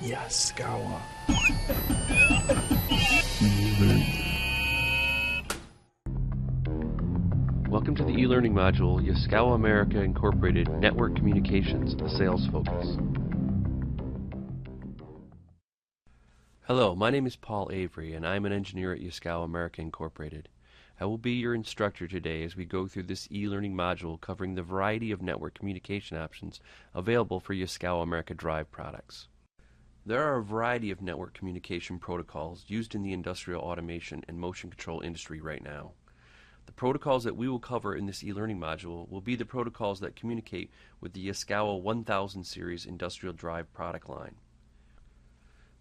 Yaskawa. Welcome to the e-learning module, Yaskawa America Incorporated Network Communications, a Sales Focus. Hello, my name is Paul Avery, and I'm an engineer at Yaskawa America Incorporated. I will be your instructor today as we go through this e-learning module covering the variety of network communication options available for Yaskawa America Drive products. There are a variety of network communication protocols used in the industrial automation and motion control industry right now. The protocols that we will cover in this e-learning module will be the protocols that communicate with the Yaskawa 1000 series industrial drive product line.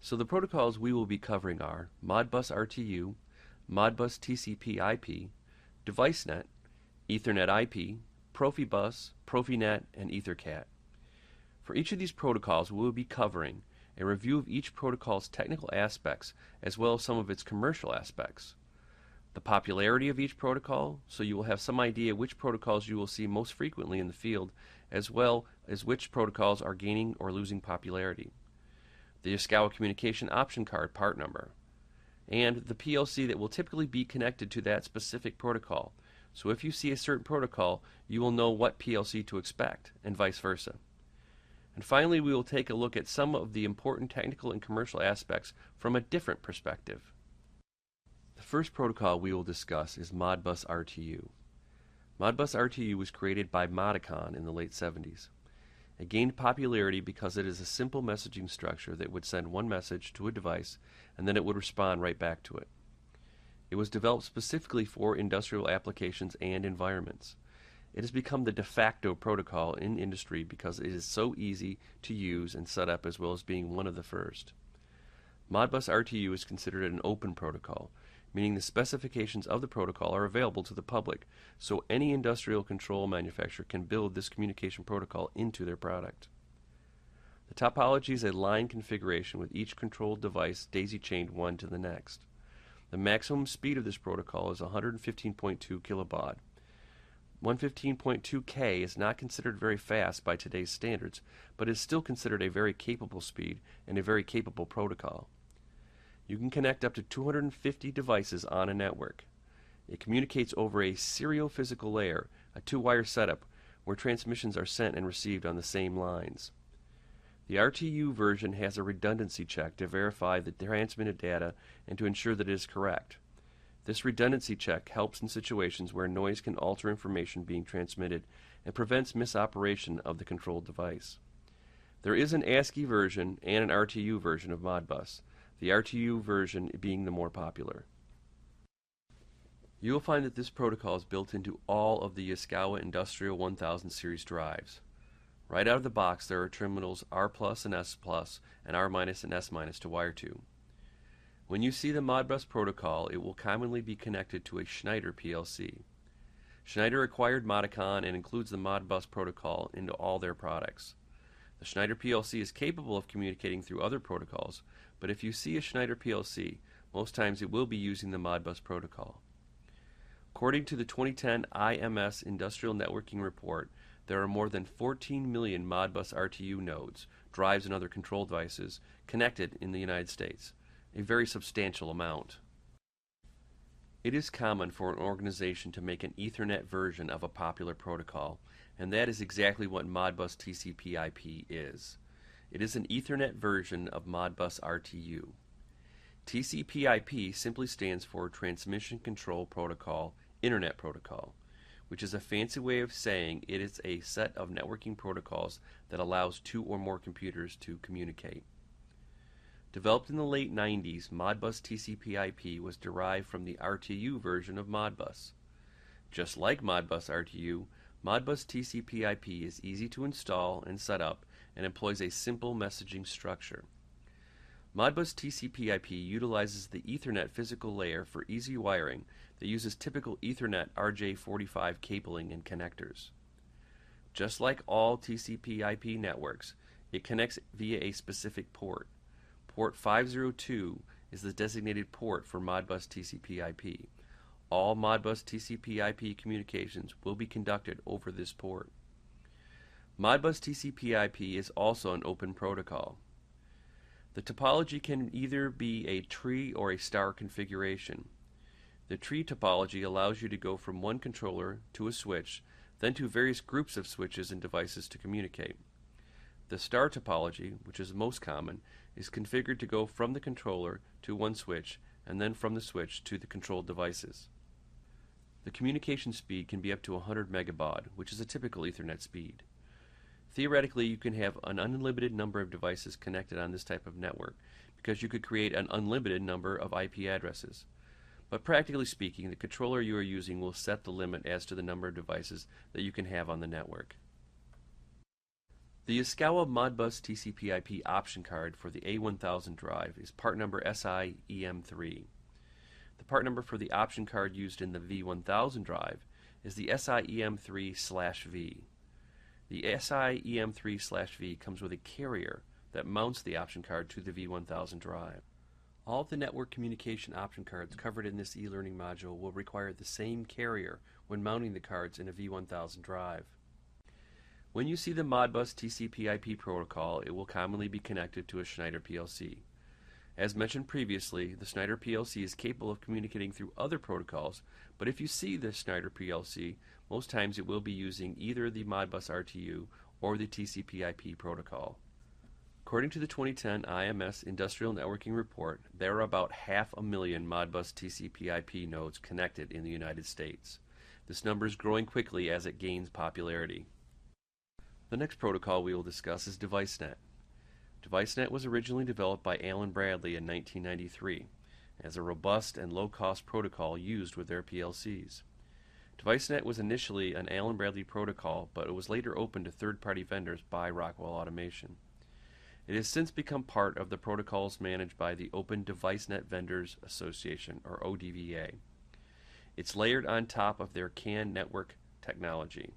So the protocols we will be covering are Modbus RTU, Modbus TCP IP, DeviceNet, EtherNet IP, PROFIBUS, PROFINET, and EtherCAT. For each of these protocols, we will be covering a review of each protocol's technical aspects as well as some of its commercial aspects, the popularity of each protocol, so you will have some idea which protocols you will see most frequently in the field, as well as which protocols are gaining or losing popularity, the Yaskawa communication option card part number, and the PLC that will typically be connected to that specific protocol. So if you see a certain protocol, you will know what PLC to expect, and vice versa. And finally, we will take a look at some of the important technical and commercial aspects from a different perspective. The first protocol we will discuss is Modbus RTU. Modbus RTU was created by Modicon in the late 70s. It gained popularity because it is a simple messaging structure that would send one message to a device and then it would respond right back to it. It was developed specifically for industrial applications and environments. It has become the de facto protocol in industry because it is so easy to use and set up, as well as being one of the first. Modbus RTU is considered an open protocol, meaning the specifications of the protocol are available to the public, so any industrial control manufacturer can build this communication protocol into their product. The topology is a line configuration with each controlled device daisy-chained one to the next. The maximum speed of this protocol is 115.2 kilobaud. 115.2K is not considered very fast by today's standards, but is still considered a very capable speed and a very capable protocol. You can connect up to 250 devices on a network. It communicates over a serial physical layer, a two-wire setup, where transmissions are sent and received on the same lines. The RTU version has a redundancy check to verify the transmitted data and to ensure that it is correct. This redundancy check helps in situations where noise can alter information being transmitted and prevents misoperation of the controlled device. There is an ASCII version and an RTU version of Modbus, the RTU version being the more popular. You will find that this protocol is built into all of the Yaskawa Industrial 1000 series drives. Right out of the box there are terminals R plus and S plus and R minus and S minus to wire to. When you see the Modbus protocol, it will commonly be connected to a Schneider PLC. Schneider acquired Modicon and includes the Modbus protocol into all their products. The Schneider PLC is capable of communicating through other protocols, but if you see a Schneider PLC, most times it will be using the Modbus protocol. According to the 2010 IMS Industrial Networking Report, there are more than 14 million Modbus RTU nodes, drives and other control devices, connected in the United States, a very substantial amount. It is common for an organization to make an Ethernet version of a popular protocol, and that is exactly what Modbus TCP IP is. It is an Ethernet version of Modbus RTU. TCP IP simply stands for Transmission Control Protocol, Internet Protocol, which is a fancy way of saying it is a set of networking protocols that allows two or more computers to communicate. Developed in the late 90s, Modbus TCP IP was derived from the RTU version of Modbus. Just like Modbus RTU, Modbus TCP IP is easy to install and set up and employs a simple messaging structure. Modbus TCP IP utilizes the Ethernet physical layer for easy wiring that uses typical Ethernet RJ45 cabling and connectors. Just like all TCP IP networks, it connects via a specific port. Port 502 is the designated port for Modbus TCP IP. All Modbus TCP IP communications will be conducted over this port. Modbus TCP IP is also an open protocol. The topology can either be a tree or a star configuration. The tree topology allows you to go from one controller to a switch, then to various groups of switches and devices to communicate. The star topology, which is most common, is configured to go from the controller to one switch and then from the switch to the controlled devices. The communication speed can be up to 100 megabaud, which is a typical Ethernet speed. Theoretically, you can have an unlimited number of devices connected on this type of network because you could create an unlimited number of IP addresses. But practically speaking, the controller you are using will set the limit as to the number of devices that you can have on the network. The Yaskawa Modbus TCP IP option card for the A1000 drive is part number SIEM3. The part number for the option card used in the V1000 drive is the SIEM3/V. The SIEM3/V comes with a carrier that mounts the option card to the V1000 drive. All of the network communication option cards covered in this e-learning module will require the same carrier when mounting the cards in a V1000 drive. When you see the Modbus TCP IP protocol, it will commonly be connected to a Schneider PLC. As mentioned previously, the Schneider PLC is capable of communicating through other protocols, but if you see the Schneider PLC, most times it will be using either the Modbus RTU or the TCP IP protocol. According to the 2010 IMS Industrial Networking Report, there are about 500,000 Modbus TCP IP nodes connected in the United States. This number is growing quickly as it gains popularity. The next protocol we will discuss is DeviceNet. DeviceNet was originally developed by Allen Bradley in 1993 as a robust and low-cost protocol used with their PLCs. DeviceNet was initially an Allen Bradley protocol, but it was later opened to third-party vendors by Rockwell Automation. It has since become part of the protocols managed by the Open DeviceNet Vendors Association, or ODVA. It's layered on top of their CAN network technology.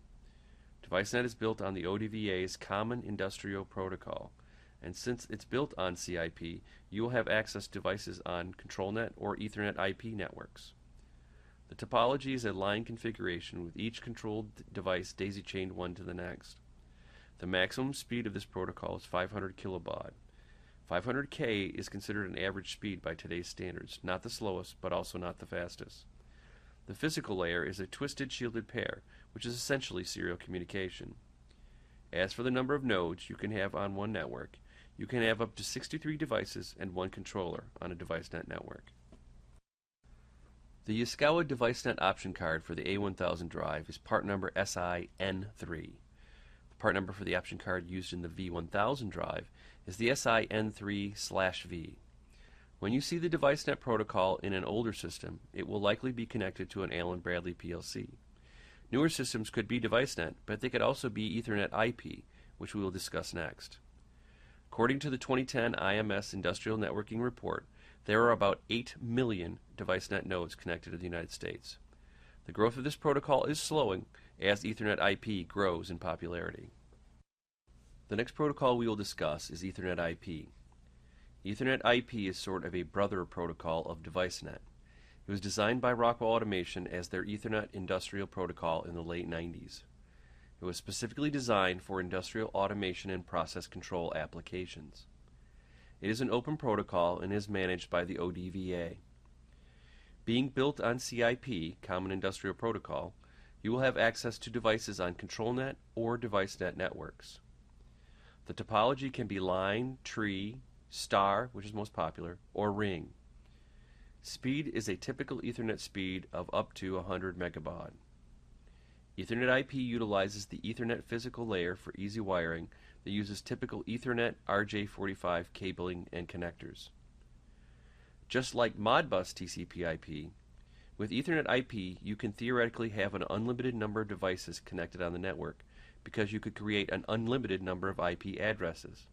DeviceNet is built on the ODVA's Common Industrial Protocol, and since it's built on CIP, you will have access to devices on ControlNet or Ethernet IP networks. The topology is a line configuration with each controlled device daisy-chained one to the next. The maximum speed of this protocol is 500 kilobaud. 500K is considered an average speed by today's standards, not the slowest, but also not the fastest. The physical layer is a twisted shielded pair, which is essentially serial communication. As for the number of nodes you can have on one network, you can have up to 63 devices and one controller on a DeviceNet network. The Yaskawa DeviceNet option card for the A1000 drive is part number SIN3. The part number for the option card used in the V1000 drive is the SIN3/V. When you see the DeviceNet protocol in an older system, it will likely be connected to an Allen Bradley PLC. Newer systems could be DeviceNet, but they could also be Ethernet IP, which we will discuss next. According to the 2010 IMS Industrial Networking Report, there are about 8 million DeviceNet nodes connected in the United States. The growth of this protocol is slowing as Ethernet IP grows in popularity. The next protocol we will discuss is Ethernet IP. Ethernet IP is sort of a brother protocol of DeviceNet. It was designed by Rockwell Automation as their Ethernet industrial protocol in the late 90s. It was specifically designed for industrial automation and process control applications. It is an open protocol and is managed by the ODVA. Being built on CIP, Common Industrial Protocol, you will have access to devices on ControlNet or DeviceNet networks. The topology can be line, tree, star, which is most popular, or ring. Speed is a typical Ethernet speed of up to 100 megabaud. Ethernet IP utilizes the Ethernet physical layer for easy wiring that uses typical Ethernet RJ45 cabling and connectors. Just like Modbus TCP IP, with Ethernet IP you can theoretically have an unlimited number of devices connected on the network because you could create an unlimited number of IP addresses.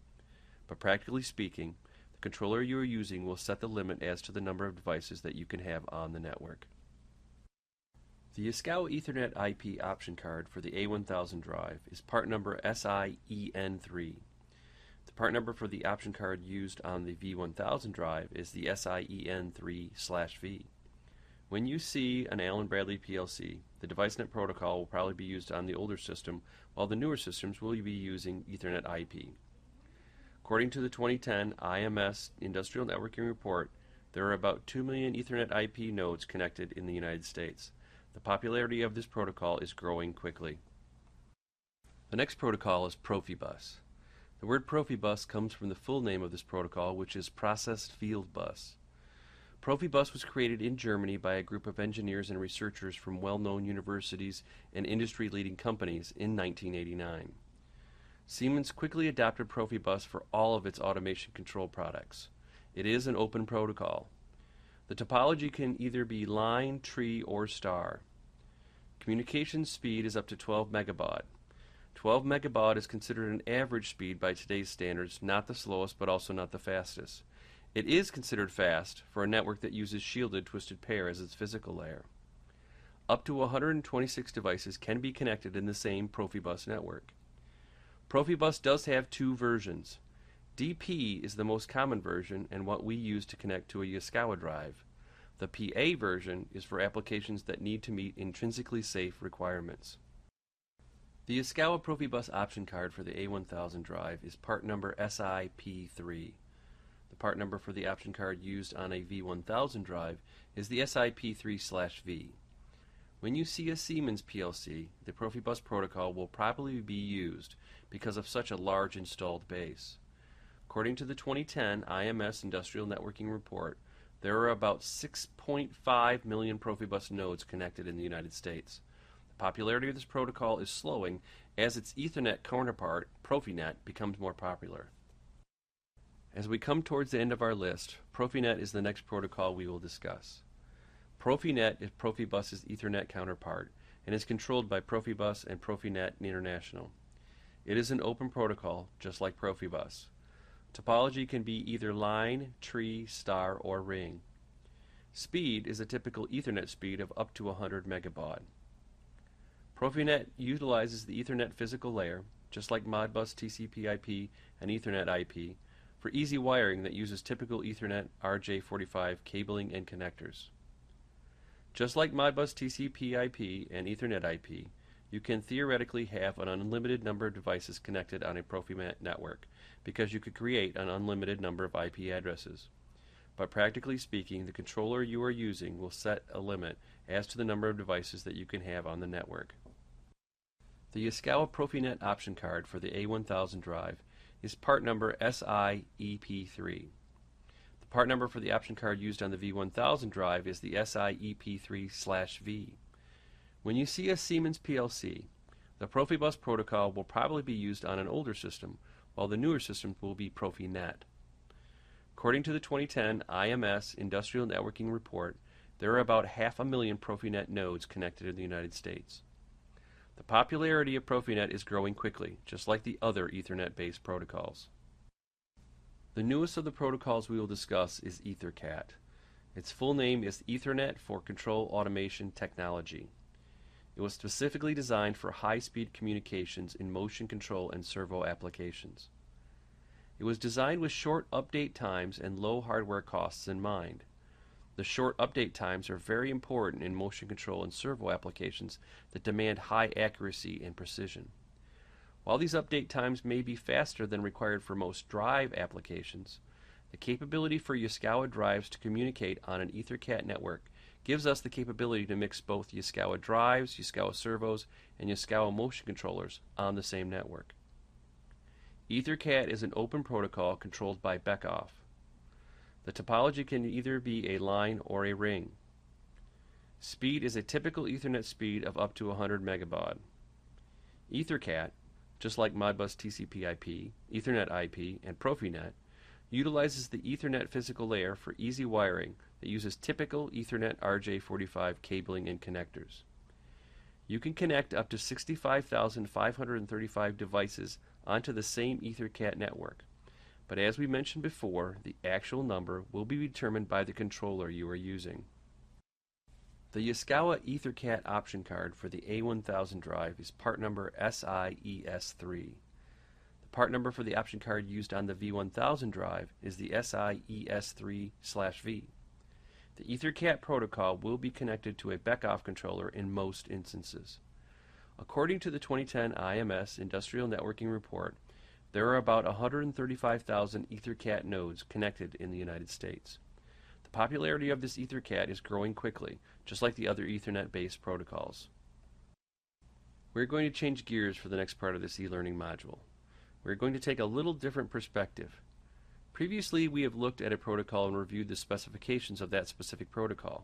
But practically speaking, the controller you are using will set the limit as to the number of devices that you can have on the network. The Yaskawa Ethernet IP option card for the A1000 drive is part number SIEN3. The part number for the option card used on the V1000 drive is the SIEN3/V. When you see an Allen Bradley PLC, the DeviceNet protocol will probably be used on the older system, while the newer systems will be using Ethernet IP. According to the 2010 IMS Industrial Networking Report, there are about 2 million Ethernet IP nodes connected in the United States. The popularity of this protocol is growing quickly. The next protocol is PROFIBUS. The word PROFIBUS comes from the full name of this protocol, which is Processed Field Bus. PROFIBUS was created in Germany by a group of engineers and researchers from well-known universities and industry-leading companies in 1989. Siemens quickly adopted PROFIBUS for all of its automation control products. It is an open protocol. The topology can either be line, tree, or star. Communication speed is up to 12 megabaud. 12 megabaud is considered an average speed by today's standards, not the slowest but also not the fastest. It is considered fast for a network that uses shielded twisted pair as its physical layer. Up to 126 devices can be connected in the same PROFIBUS network. PROFIBUS does have two versions. DP is the most common version and what we use to connect to a Yaskawa drive. The PA version is for applications that need to meet intrinsically safe requirements. The Yaskawa PROFIBUS option card for the A1000 drive is part number SIP3. The part number for the option card used on a V1000 drive is the SIP3/V. When you see a Siemens PLC, the PROFIBUS protocol will probably be used because of such a large installed base. According to the 2010 IMS Industrial Networking Report, there are about 6.5 million PROFIBUS nodes connected in the United States. The popularity of this protocol is slowing as its Ethernet counterpart, PROFINET, becomes more popular. As we come towards the end of our list, PROFINET is the next protocol we will discuss. PROFINET is PROFIBUS's Ethernet counterpart and is controlled by PROFIBUS and PROFINET International. It is an open protocol, just like PROFIBUS. Topology can be either line, tree, star, or ring. Speed is a typical Ethernet speed of up to 100 megabaud. PROFINET utilizes the Ethernet physical layer, just like Modbus TCP IP and Ethernet IP, for easy wiring that uses typical Ethernet RJ45 cabling and connectors. Just like Modbus TCP IP and Ethernet IP, you can theoretically have an unlimited number of devices connected on a PROFINET network because you could create an unlimited number of IP addresses. But practically speaking, the controller you are using will set a limit as to the number of devices that you can have on the network. The Yaskawa PROFINET option card for the A1000 drive is part number SIEP3. The part number for the option card used on the V1000 drive is the SIEP3/V. When you see a Siemens PLC, the PROFIBUS protocol will probably be used on an older system, while the newer system will be PROFINET. According to the 2010 IMS Industrial Networking Report, there are about 500,000 PROFINET nodes connected in the United States. The popularity of PROFINET is growing quickly, just like the other Ethernet-based protocols. The newest of the protocols we will discuss is EtherCAT. Its full name is Ethernet for Control Automation Technology. It was specifically designed for high-speed communications in motion control and servo applications. It was designed with short update times and low hardware costs in mind. The short update times are very important in motion control and servo applications that demand high accuracy and precision. While these update times may be faster than required for most drive applications, the capability for Yaskawa drives to communicate on an EtherCAT network gives us the capability to mix both Yaskawa drives, Yaskawa servos, and Yaskawa motion controllers on the same network. EtherCAT is an open protocol controlled by Beckhoff. The topology can either be a line or a ring. Speed is a typical Ethernet speed of up to 100 megabaud. EtherCAT, just like Modbus TCP IP, Ethernet IP, and PROFINET, utilizes the Ethernet physical layer for easy wiring that uses typical Ethernet RJ45 cabling and connectors. You can connect up to 65,535 devices onto the same EtherCAT network, but as we mentioned before, the actual number will be determined by the controller you are using. The Yaskawa EtherCAT option card for the A1000 drive is part number SIES3. The part number for the option card used on the V1000 drive is the SIES3/V. The EtherCAT protocol will be connected to a Beckhoff controller in most instances. According to the 2010 IMS Industrial Networking Report, There are about 135,000 EtherCAT nodes connected in the United States. The popularity of this EtherCAT is growing quickly, just like the other Ethernet-based protocols. We're going to change gears for the next part of this e-learning module. We're going to take a little different perspective. Previously, we have looked at a protocol and reviewed the specifications of that specific protocol.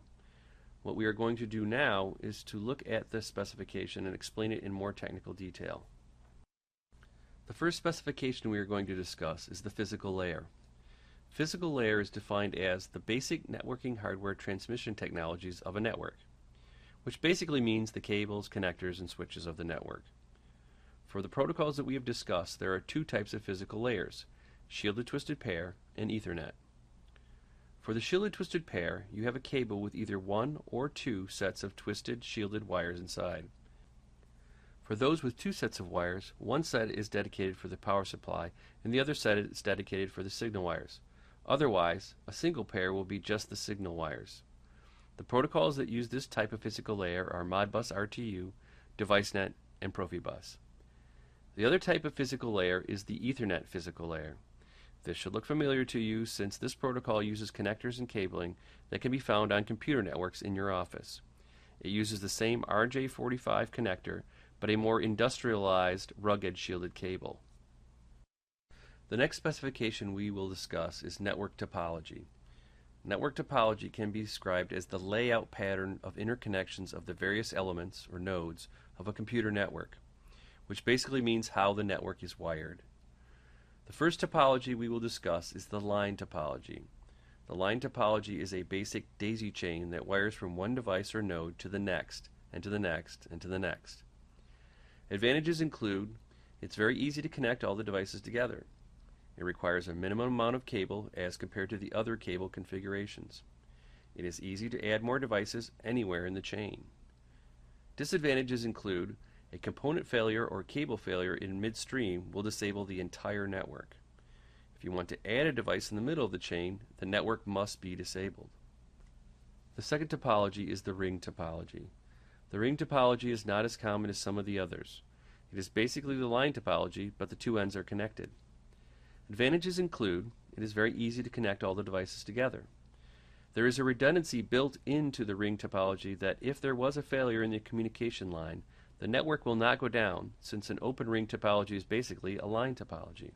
What we are going to do now is to look at the specification and explain it in more technical detail. The first specification we are going to discuss is the physical layer. Physical layer is defined as the basic networking hardware transmission technologies of a network, which basically means the cables, connectors, and switches of the network. For the protocols that we have discussed, there are two types of physical layers: shielded twisted pair and Ethernet. For the shielded twisted pair, you have a cable with either one or two sets of twisted shielded wires inside. For those with two sets of wires, one set is dedicated for the power supply and the other set is dedicated for the signal wires. Otherwise, a single pair will be just the signal wires. The protocols that use this type of physical layer are Modbus RTU, DeviceNet, and PROFIBUS. The other type of physical layer is the Ethernet physical layer. This should look familiar to you since this protocol uses connectors and cabling that can be found on computer networks in your office. It uses the same RJ45 connector, but a more industrialized, rugged shielded cable. The next specification we will discuss is network topology. Network topology can be described as the layout pattern of interconnections of the various elements or nodes of a computer network, which basically means how the network is wired. The first topology we will discuss is the line topology. The line topology is a basic daisy chain that wires from one device or node to the next, and to the next, and to the next. Advantages include it's very easy to connect all the devices together. It requires a minimum amount of cable as compared to the other cable configurations. It is easy to add more devices anywhere in the chain. Disadvantages include a component failure or cable failure in midstream will disable the entire network. If you want to add a device in the middle of the chain, the network must be disabled. The second topology is the ring topology. The ring topology is not as common as some of the others. It is basically the line topology, but the two ends are connected. Advantages include it is very easy to connect all the devices together. There is a redundancy built into the ring topology that if there was a failure in the communication line, the network will not go down, since an open ring topology is basically a line topology.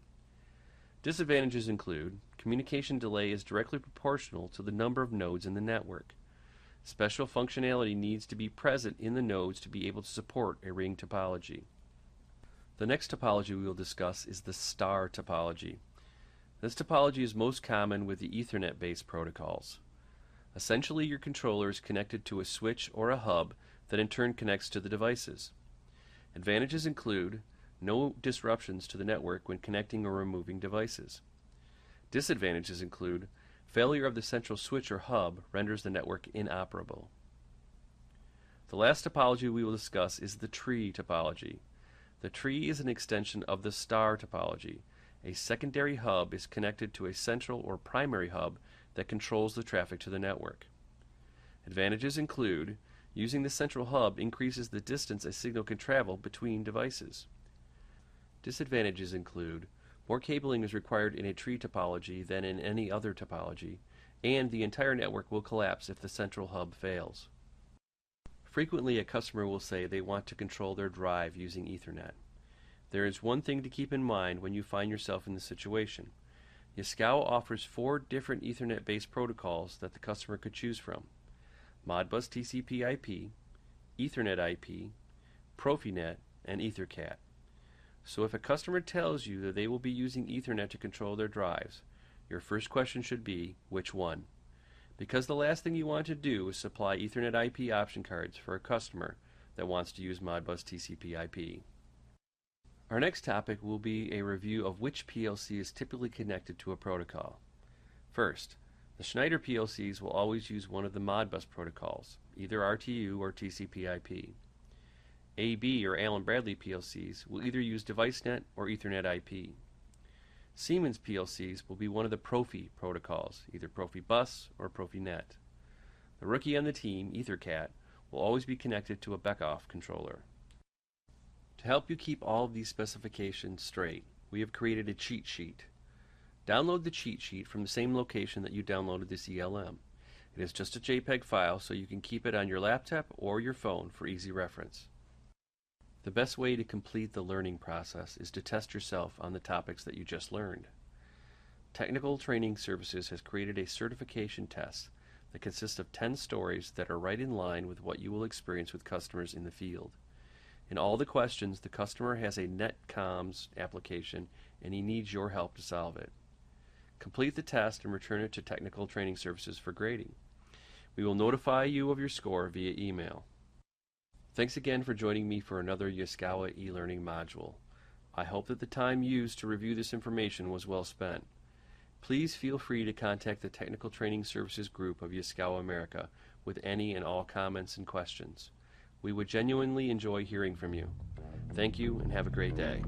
Disadvantages include communication delay is directly proportional to the number of nodes in the network. Special functionality needs to be present in the nodes to be able to support a ring topology. The next topology we will discuss is the star topology. This topology is most common with the Ethernet-based protocols. Essentially, your controller is connected to a switch or a hub that in turn connects to the devices. Advantages include no disruptions to the network when connecting or removing devices. Disadvantages include failure of the central switch or hub renders the network inoperable. The last topology we will discuss is the tree topology. The tree is an extension of the star topology. A secondary hub is connected to a central or primary hub that controls the traffic to the network. Advantages include using the central hub increases the distance a signal can travel between devices. Disadvantages include more cabling is required in a tree topology than in any other topology, and the entire network will collapse if the central hub fails. Frequently, a customer will say they want to control their drive using Ethernet. There is one thing to keep in mind when you find yourself in this situation. Yaskawa offers 4 different Ethernet-based protocols that the customer could choose from: Modbus TCP IP, Ethernet IP, PROFINET, and EtherCAT. So if a customer tells you that they will be using Ethernet to control their drives, your first question should be, which one? Because the last thing you want to do is supply Ethernet IP option cards for a customer that wants to use Modbus TCP IP. Our next topic will be a review of which PLC is typically connected to a protocol. First, the Schneider PLCs will always use one of the Modbus protocols, either RTU or TCP IP. AB or Allen Bradley PLCs will either use DeviceNet or Ethernet IP. Siemens PLCs will be one of the Profi protocols, either PROFIBUS or PROFINET. The rookie on the team, EtherCAT, will always be connected to a backoff controller. To help you keep all of these specifications straight, we have created a cheat sheet. Download the cheat sheet from the same location that you downloaded this ELM. It is just a JPEG file, so you can keep it on your laptop or your phone for easy reference. The best way to complete the learning process is to test yourself on the topics that you just learned. Technical Training Services has created a certification test that consists of 10 stories that are right in line with what you will experience with customers in the field. In all the questions, the customer has a netcomms application and he needs your help to solve it. Complete the test and return it to Technical Training Services for grading. We will notify you of your score via email. Thanks again for joining me for another Yaskawa e-learning module. I hope that the time used to review this information was well spent. Please feel free to contact the Technical Training Services group of Yaskawa America with any and all comments and questions. We would genuinely enjoy hearing from you. Thank you and have a great day.